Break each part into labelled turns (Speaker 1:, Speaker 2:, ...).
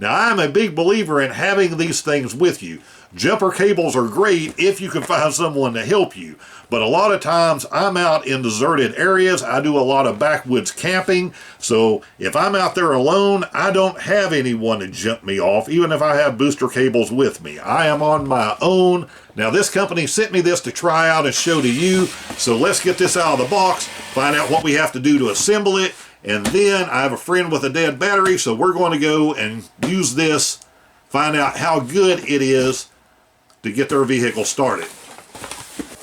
Speaker 1: Now, I'm a big believer in having these things with you. Jumper cables are great if you can find someone to help you. But a lot of times I'm out in deserted areas. I do a lot of backwoods camping. So if I'm out there alone, I don't have anyone to jump me off, even if I have booster cables with me. I am on my own. Now, this company sent me this to try out and show to you. So let's get this out of the box, find out what we have to do to assemble it. And then I have a friend with a dead battery, so we're going to go and use this, find out how good it is to get their vehicle started.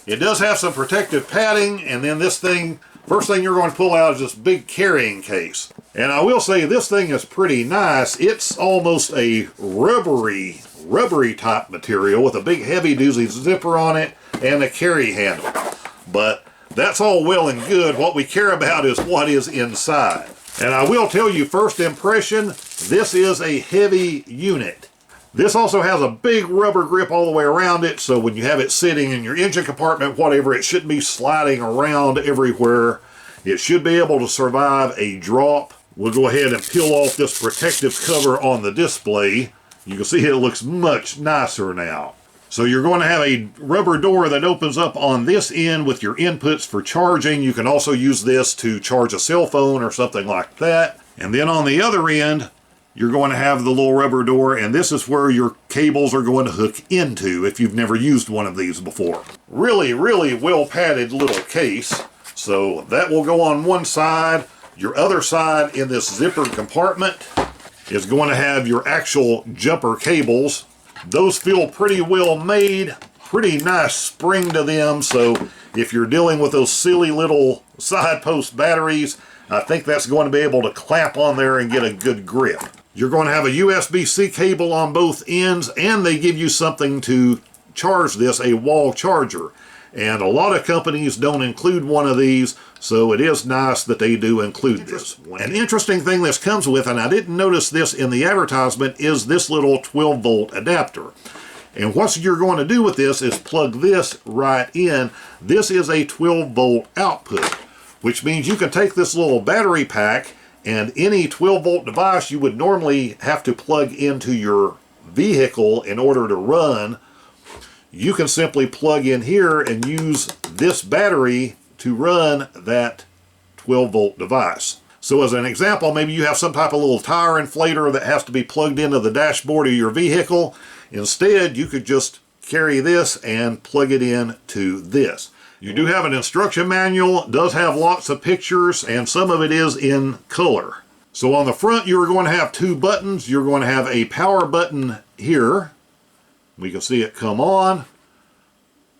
Speaker 1: It does have some protective padding, and then this thing, first thing you're going to pull out is this big carrying case. And I will say this thing is pretty nice. It's almost a rubbery type material with a big heavy doozy zipper on it and a carry handle. But that's all well and good. What we care about is what is inside. And I will tell you, first impression, this is a heavy unit. This also has a big rubber grip all the way around it, so when you have it sitting in your engine compartment, whatever, it shouldn't be sliding around everywhere. It should be able to survive a drop. We'll go ahead and peel off this protective cover on the display. You can see it looks much nicer now. So you're going to have a rubber door that opens up on this end with your inputs for charging. You can also use this to charge a cell phone or something like that. And then on the other end, you're going to have the little rubber door, and this is where your cables are going to hook into if you've never used one of these before. Really, really well padded little case. So that will go on one side. Your other side in this zippered compartment is going to have your actual jumper cables. Those feel pretty well made, pretty nice spring to them, so if you're dealing with those silly little side post batteries, I think that's going to be able to clamp on there and get a good grip. You're going to have a USB-C cable on both ends, and they give you something to charge this, a wall charger. And a lot of companies don't include one of these, so it is nice that they do include this. An interesting thing this comes with, and I didn't notice this in the advertisement, is this little 12-volt adapter. And what you're going to do with this is plug this right in. This is a 12-volt output, which means you can take this little battery pack, and any 12-volt device you would normally have to plug into your vehicle in order to run, you can simply plug in here and use this battery to run that 12-volt device. So as an example, maybe you have some type of little tire inflator that has to be plugged into the dashboard of your vehicle. Instead, you could just carry this and plug it in to this. You do have an instruction manual. It does have lots of pictures, and some of it is in color. So on the front, you're going to have two buttons. You're going to have a power button here. We can see it come on.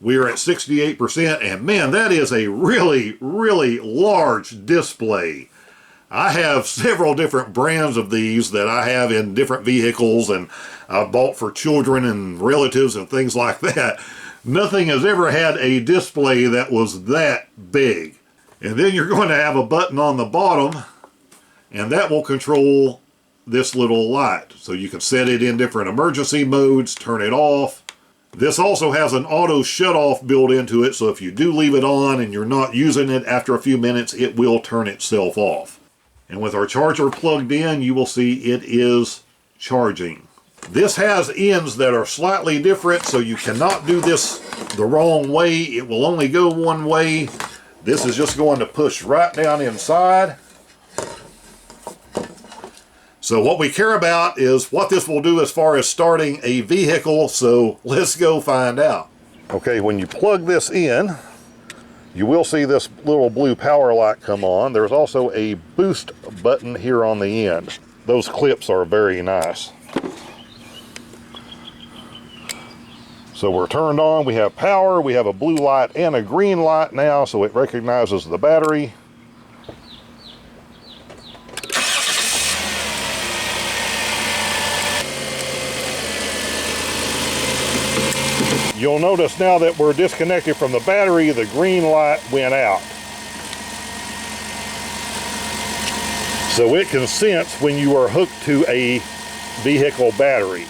Speaker 1: We're at 68%, and man, that is a really, really large display. I have several different brands of these that I have in different vehicles, and I've bought for children and relatives and things like that. Nothing has ever had a display that was that big. And then you're going to have a button on the bottom, and that will control this little light. So you can set it in different emergency modes, turn it off. This also has an auto shut-off built into it, so if you do leave it on and you're not using it, after a few minutes it will turn itself off. And with our charger plugged in, you will see it is charging. This has ends that are slightly different, so you cannot do this the wrong way. It will only go one way. This is just going to push right down inside. So what we care about is what this will do as far as starting a vehicle, so let's go find out. Okay, when you plug this in, you will see this little blue power light come on. There's also a boost button here on the end. Those clips are very nice. So we're turned on, we have power, we have a blue light and a green light now, so it recognizes the battery. You'll notice now that we're disconnected from the battery, the green light went out. So it can sense when you are hooked to a vehicle battery.